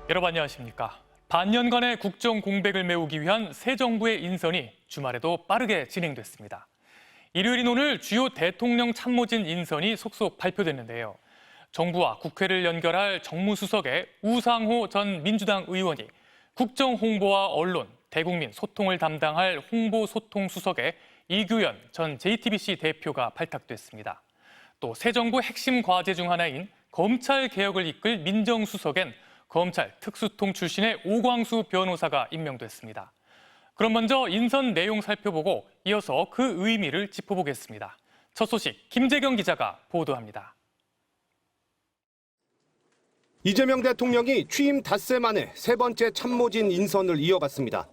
여러분 안녕하십니까. 반년간의 국정 공백을 메우기 위한 새 정부의 인선이 주말에도 빠르게 진행됐습니다. 일요일인 오늘 주요 대통령 참모진 인선이 속속 발표됐는데요. 정부와 국회를 연결할 정무수석의 우상호 전 민주당 의원이 국정 홍보와 언론, 대국민 소통을 담당할 홍보소통수석의 이규현 전 JTBC 대표가 발탁됐습니다. 또 새 정부 핵심 과제 중 하나인 검찰 개혁을 이끌 민정수석엔 검찰 특수통 출신의 오광수 변호사가 임명됐습니다. 그럼 먼저 인선 내용 살펴보고 이어서 그 의미를 짚어보겠습니다. 첫 소식 김재경 기자가 보도합니다. 이재명 대통령이 취임 닷새 만에 세 번째 참모진 인선을 이어갔습니다.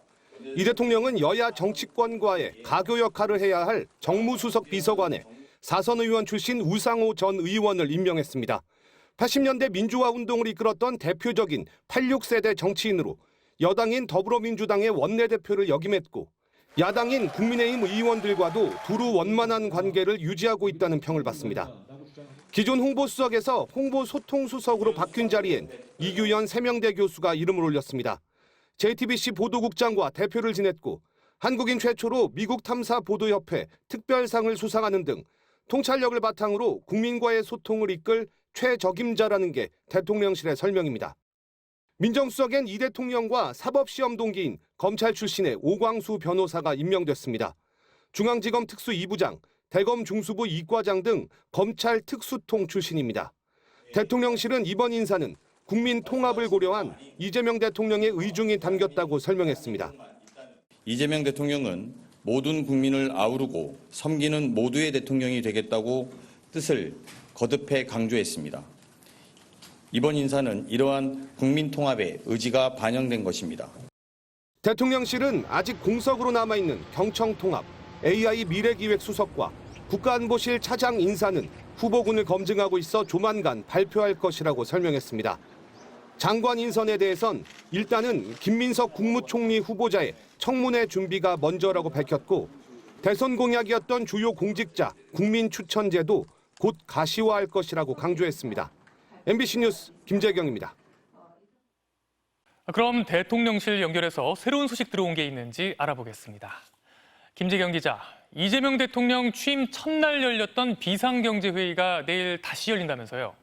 이 대통령은 여야 정치권과의 가교 역할을 해야 할 정무수석 비서관에 사선 의원 출신 우상호 전 의원을 임명했습니다. 80년대 민주화 운동을 이끌었던 대표적인 86세대 정치인으로 여당인 더불어민주당의 원내대표를 역임했고 야당인 국민의힘 의원들과도 두루 원만한 관계를 유지하고 있다는 평을 받습니다. 기존 홍보수석에서 홍보소통수석으로 바뀐 자리엔 이규현 세명대 교수가 이름을 올렸습니다. JTBC 보도국장과 대표를 지냈고 한국인 최초로 미국 탐사보도협회 특별상을 수상하는 등 통찰력을 바탕으로 국민과의 소통을 이끌 최적임자라는 게 대통령실의 설명입니다. 민정수석엔 이 대통령과 사법시험 동기인 검찰 출신의 오광수 변호사가 임명됐습니다. 중앙지검 특수 2부장, 대검 중수부 2과장 등 검찰 특수통 출신입니다. 대통령실은 이번 인사는 국민 통합을 고려한 이재명 대통령의 의중이 담겼다고 설명했습니다. 이재명 대통령은 모든 국민을 아우르고 섬기는 모두의 대통령이 되겠다고 뜻을 거듭해 강조했습니다. 이번 인사는 이러한 국민 통합의 의지가 반영된 것입니다. 대통령실은 아직 공석으로 남아있는 경청통합, AI 미래기획수석과 국가안보실 차장 인사는 후보군을 검증하고 있어 조만간 발표할 것이라고 설명했습니다. 장관 인선에 대해선 일단은 김민석 국무총리 후보자의 청문회 준비가 먼저라고 밝혔고 대선 공약이었던 주요 공직자 국민추천제도 곧 가시화할 것이라고 강조했습니다. MBC 뉴스 김재경입니다. 그럼 대통령실 연결해서 새로운 소식 들어온 게 있는지 알아보겠습니다. 김재경 기자, 이재명 대통령 취임 첫날 열렸던 비상경제회의가 내일 다시 열린다면서요?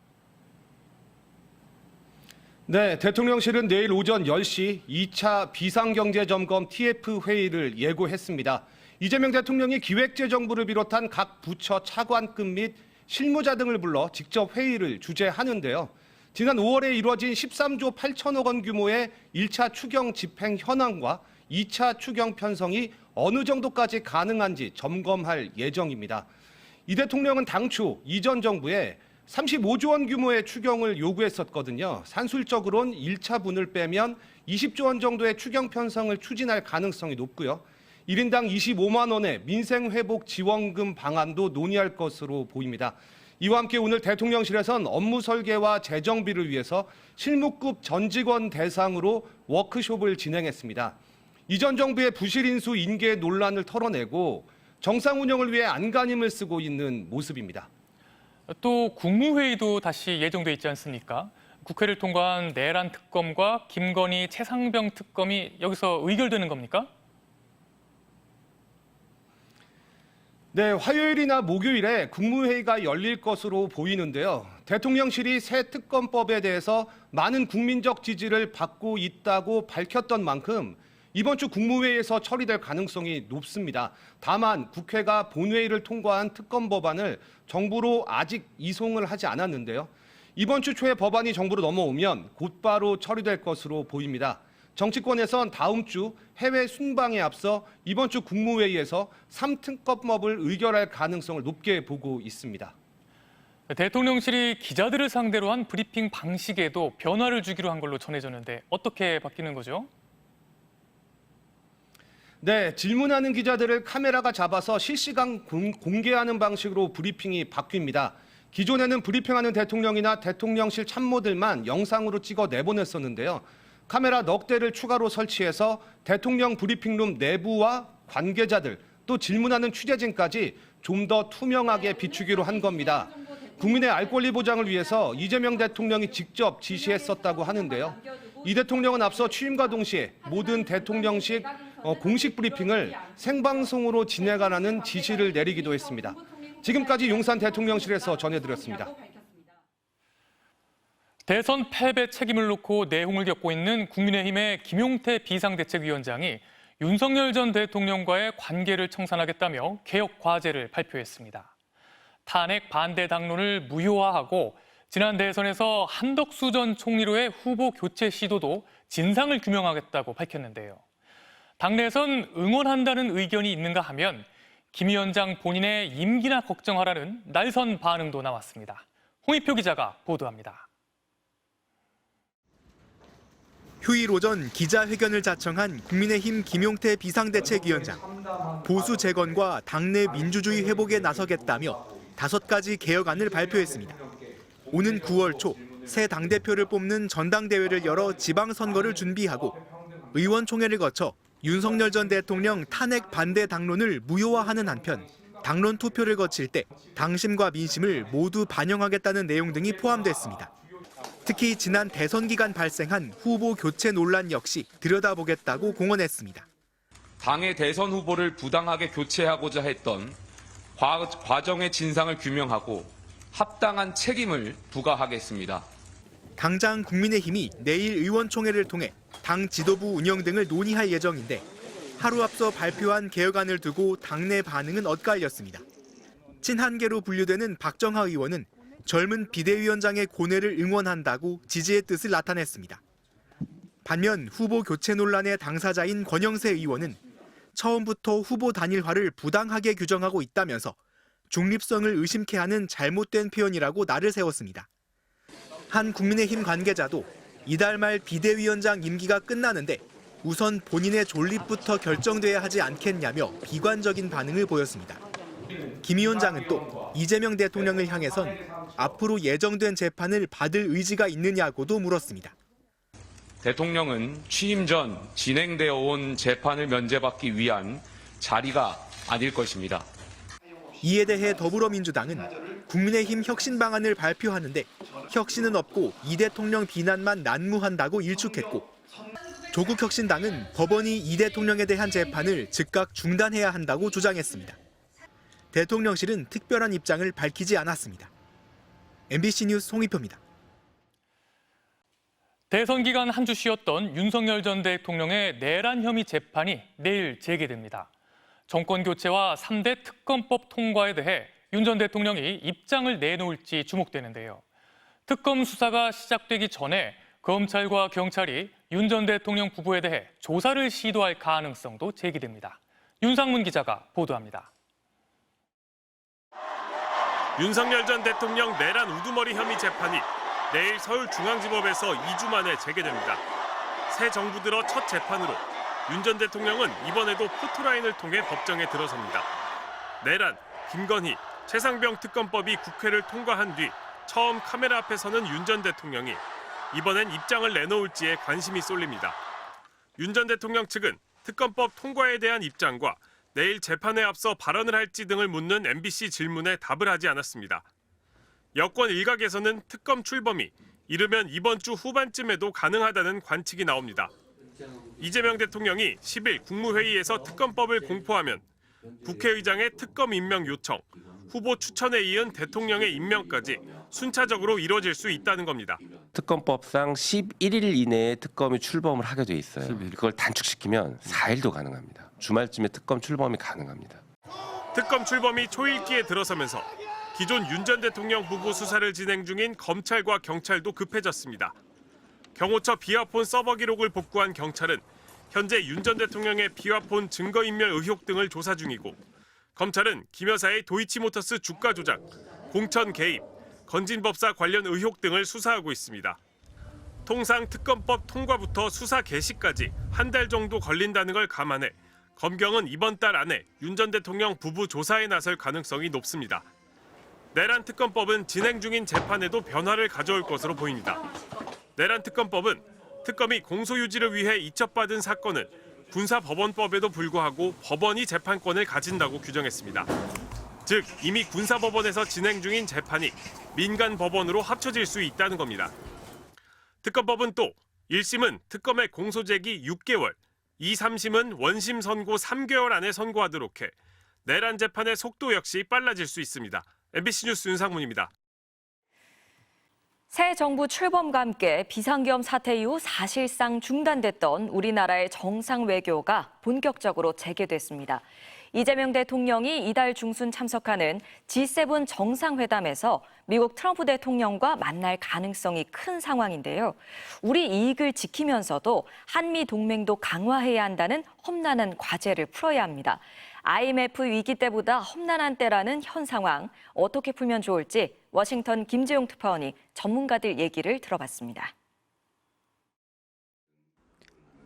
네, 대통령실은 내일 오전 10시 2차 비상경제점검 TF 회의를 예고했습니다. 이재명 대통령이 기획재정부를 비롯한 각 부처 차관급 및 실무자 등을 불러 직접 회의를 주재하는데요. 지난 5월에 이루어진 13조 8천억 원 규모의 1차 추경 집행 현황과 2차 추경 편성이 어느 정도까지 가능한지 점검할 예정입니다. 이 대통령은 당초 이전 정부에 35조 원 규모의 추경을 요구했었거든요. 산술적으로는 1차 분을 빼면 20조 원 정도의 추경 편성을 추진할 가능성이 높고요. 1인당 25만 원의 민생회복 지원금 방안도 논의할 것으로 보입니다. 이와 함께 오늘 대통령실에선 업무 설계와 재정비를 위해서 실무급 전 직원 대상으로 워크숍을 진행했습니다. 이전 정부의 부실 인수 인계 논란을 털어내고 정상 운영을 위해 안간힘을 쓰고 있는 모습입니다. 또 국무회의도 다시 예정돼 있지 않습니까? 국회를 통과한 내란 특검과 김건희 최상병 특검이 여기서 의결되는 겁니까? 네, 화요일이나 목요일에 국무회의가 열릴 것으로 보이는데요. 대통령실이 새 특검법에 대해서 많은 국민적 지지를 받고 있다고 밝혔던 만큼 이번 주 국무회의에서 처리될 가능성이 높습니다. 다만 국회가 본회의를 통과한 특검 법안을 정부로 아직 이송을 하지 않았는데요. 이번 주 초에 법안이 정부로 넘어오면 곧바로 처리될 것으로 보입니다. 정치권에선 다음 주 해외 순방에 앞서 이번 주 국무회의에서 3특검법을 의결할 가능성을 높게 보고 있습니다. 대통령실이 기자들을 상대로 한 브리핑 방식에도 변화를 주기로 한 걸로 전해졌는데 어떻게 바뀌는 거죠? 네, 질문하는 기자들을 카메라가 잡아서 실시간 공개하는 방식으로 브리핑이 바뀝니다. 기존에는 브리핑하는 대통령이나 대통령실 참모들만 영상으로 찍어 내보냈었는데요. 카메라 넉 대를 추가로 설치해서 대통령 브리핑룸 내부와 관계자들, 또 질문하는 취재진까지 좀 더 투명하게 비추기로 한 겁니다. 국민의 알 권리 보장을 위해서 이재명 대통령이 직접 지시했었다고 하는데요. 이 대통령은 앞서 취임과 동시에 모든 대통령식 공식 브리핑을 생방송으로 진행하라는 지시를 내리기도 했습니다. 지금까지 용산 대통령실에서 전해드렸습니다. 대선 패배 책임을 놓고 내홍을 겪고 있는 국민의힘의 김용태 비상대책위원장이 윤석열 전 대통령과의 관계를 청산하겠다며 개혁 과제를 발표했습니다. 탄핵 반대 당론을 무효화하고 지난 대선에서 한덕수 전 총리로의 후보 교체 시도도 진상을 규명하겠다고 밝혔는데요. 당내에선 응원한다는 의견이 있는가 하면 김 위원장 본인의 임기나 걱정하라는 날선 반응도 나왔습니다. 홍익표 기자가 보도합니다. 휴일 오전 기자회견을 자청한 국민의힘 김용태 비상대책위원장. 보수 재건과 당내 민주주의 회복에 나서겠다며 5가지 개혁안을 발표했습니다. 오는 9월 초 새 당대표를 뽑는 전당대회를 열어 지방선거를 준비하고 의원총회를 거쳐 윤석열 전 대통령 탄핵 반대 당론을 무효화하는 한편 당론 투표를 거칠 때 당심과 민심을 모두 반영하겠다는 내용 등이 포함됐습니다. 특히 지난 대선 기간 발생한 후보 교체 논란 역시 들여다보겠다고 공언했습니다. 당의 대선 후보를 부당하게 교체하고자 했던 과정의 진상을 규명하고 합당한 책임을 부과하겠습니다. 당장 국민의힘이 내일 의원총회를 통해 당 지도부 운영 등을 논의할 예정인데 하루 앞서 발표한 개혁안을 두고 당내 반응은 엇갈렸습니다. 친한계로 분류되는 박정하 의원은 젊은 비대위원장의 고뇌를 응원한다고 지지의 뜻을 나타냈습니다. 반면 후보 교체 논란의 당사자인 권영세 의원은 처음부터 후보 단일화를 부당하게 규정하고 있다면서 중립성을 의심케 하는 잘못된 표현이라고 날을 세웠습니다. 한 국민의힘 관계자도 이달 말 비대위원장 임기가 끝나는데 우선 본인의 존립부터 결정돼야 하지 않겠냐며 비관적인 반응을 보였습니다. 김 위원장은 또 이재명 대통령을 향해선 앞으로 예정된 재판을 받을 의지가 있느냐고도 물었습니다. 대통령은 취임 전 진행되어 온 재판을 면제받기 위한 자리가 아닐 것입니다. 이에 대해 더불어민주당은 국민의힘 혁신 방안을 발표하는데 혁신은 없고 이 대통령 비난만 난무한다고 일축했고 조국 혁신당은 법원이 이 대통령에 대한 재판을 즉각 중단해야 한다고 주장했습니다. 대통령실은 특별한 입장을 밝히지 않았습니다. MBC 뉴스 홍익표입니다. 대선 기간 한 주 쉬었던 윤석열 전 대통령의 내란 혐의 재판이 내일 재개됩니다. 정권 교체와 3대 특검법 통과에 대해 윤 전 대통령이 입장을 내놓을지 주목되는데요. 특검 수사가 시작되기 전에 검찰과 경찰이 윤 전 대통령 부부에 대해 조사를 시도할 가능성도 제기됩니다. 윤상문 기자가 보도합니다. 윤석열 전 대통령 내란 우두머리 혐의 재판이 내일 서울중앙지법에서 2주 만에 재개됩니다. 새 정부 들어 첫 재판으로 윤 전 대통령은 이번에도 포토라인을 통해 법정에 들어섭니다. 내란, 김건희, 최상병 특검법이 국회를 통과한 뒤 처음 카메라 앞에 서는 윤 전 대통령이 이번엔 입장을 내놓을지에 관심이 쏠립니다. 윤 전 대통령 측은 특검법 통과에 대한 입장과 내일 재판에 앞서 발언을 할지 등을 묻는 MBC 질문에 답을 하지 않았습니다. 여권 일각에서는 특검 출범이 이르면 이번 주 후반쯤에도 가능하다는 관측이 나옵니다. 이재명 대통령이 10일 국무회의에서 특검법을 공포하면 국회의장의 특검 임명 요청, 후보 추천에 이은 대통령의 임명까지 순차적으로 이뤄질 수 있다는 겁니다. 특검법상 11일 이내에 특검이 출범을 하게 돼 있어요. 그걸 단축시키면 4일도 가능합니다. 주말쯤에 특검 출범이 가능합니다. 특검 출범이 초읽기에 들어서면서 기존 윤 전 대통령 부부 수사를 진행 중인 검찰과 경찰도 급해졌습니다. 경호처 비화폰 서버 기록을 복구한 경찰은 현재 윤 전 대통령의 비화폰 증거인멸 의혹 등을 조사 중이고 검찰은 김 여사의 도이치모터스 주가 조작, 공천 개입, 건진법사 관련 의혹 등을 수사하고 있습니다. 통상 특검법 통과부터 수사 개시까지 한 달 정도 걸린다는 걸 감안해 검경은 이번 달 안에 윤 전 대통령 부부 조사에 나설 가능성이 높습니다. 내란 특검법은 진행 중인 재판에도 변화를 가져올 것으로 보입니다. 내란 특검법은 특검이 공소유지를 위해 이첩받은 사건을 군사법원법에도 불구하고 법원이 재판권을 가진다고 규정했습니다. 즉 이미 군사법원에서 진행 중인 재판이 민간법원으로 합쳐질 수 있다는 겁니다. 특검법은 또 1심은 특검의 공소 제기 6개월, 2, 3심은 원심 선고 3개월 안에 선고하도록 해 내란 재판의 속도 역시 빨라질 수 있습니다. MBC 뉴스 윤상문입니다. 새 정부 출범과 함께 비상계엄 사태 이후 사실상 중단됐던 우리나라의 정상 외교가 본격적으로 재개됐습니다. 이재명 대통령이 이달 중순 참석하는 G7 정상회담에서 미국 트럼프 대통령과 만날 가능성이 큰 상황인데요. 우리 이익을 지키면서도 한미 동맹도 강화해야 한다는 험난한 과제를 풀어야 합니다. IMF 위기 때보다 험난한 때라는 현 상황, 어떻게 풀면 좋을지 워싱턴 김재용 특파원이 전문가들 얘기를 들어봤습니다.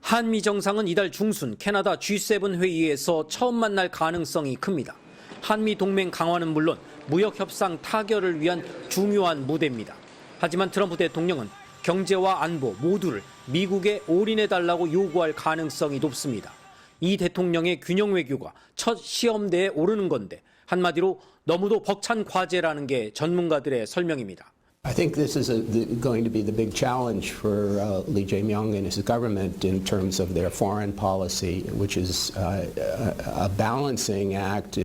한미 정상은 이달 중순 캐나다 G7 회의에서 처음 만날 가능성이 큽니다. 한미 동맹 강화는 물론 무역 협상 타결을 위한 중요한 무대입니다. 하지만 트럼프 대통령은 경제와 안보 모두를 미국에 올인해달라고 요구할 가능성이 높습니다. 이 대통령의 균형 외교가 첫 시험대에 오르는 건데 한마디로 너무도 벅찬 과제라는 게 전문가들의 설명입니다. I think this is going to be the big challenge for Lee Jae-myung and his government in terms of their foreign policy, which is a balancing act.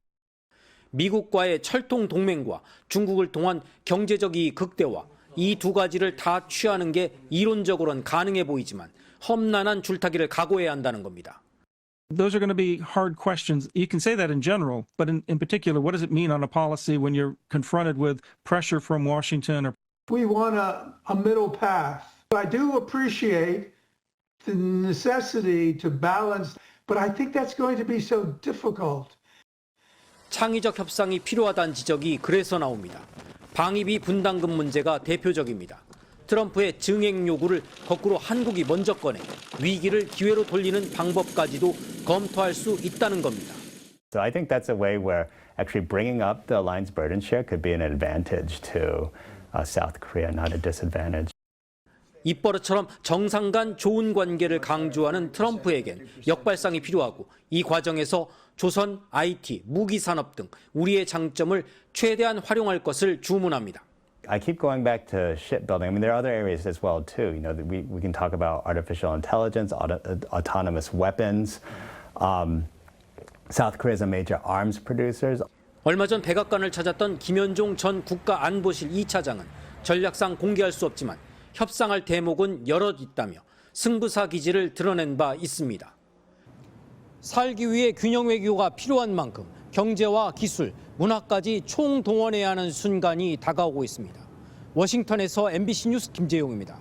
미국과의 철통 동맹과 중국을 통한 경제적 이익 극대화, 이 두 가지를 다 취하는 게 이론적으로는 가능해 보이지만 험난한 줄타기를 각오해야 한다는 겁니다. Those are going to be hard questions. You can say that in general, but in particular, what does it mean on a policy when you're confronted with pressure from Washington? Or we want a middle path. I do appreciate the necessity to balance, but I think that's going to be so difficult. 창의적 협상이 필요하다는 지적이 그래서 나옵니다. 방위비 분담금 문제가 대표적입니다. 트럼프의 증액 요구를 거꾸로 한국이 먼저 꺼내 위기를 기회로 돌리는 방법까지도 검토할 수 있다는 겁니다. So I think that's a way where actually bringing up the alliance burden share could be an advantage to South Korea, not a disadvantage. 입버릇처럼 정상 간 좋은 관계를 강조하는 트럼프에겐 역발상이 필요하고 이 과정에서 조선, IT, 무기 산업 등 우리의 장점을 최대한 활용할 것을 주문합니다. I keep going back to shipbuilding. I mean, there are other areas as well, too. You know, that we can talk about artificial intelligence, autonomous weapons. South Korea is a major arms producer. 얼마 전 백악관을 찾았던 김현종 전 국가안보실 2차장은 전략상 공개할 수 없지만 협상할 대목은 여럿 있다며 승부사 기질을 드러낸 바 있습니다. 살기 위해 균형 외교가 필요한 만큼 경제와 기술, 문화까지 총동원해야 하는 순간이 다가오고 있습니다. 워싱턴에서 MBC 뉴스 김재용입니다.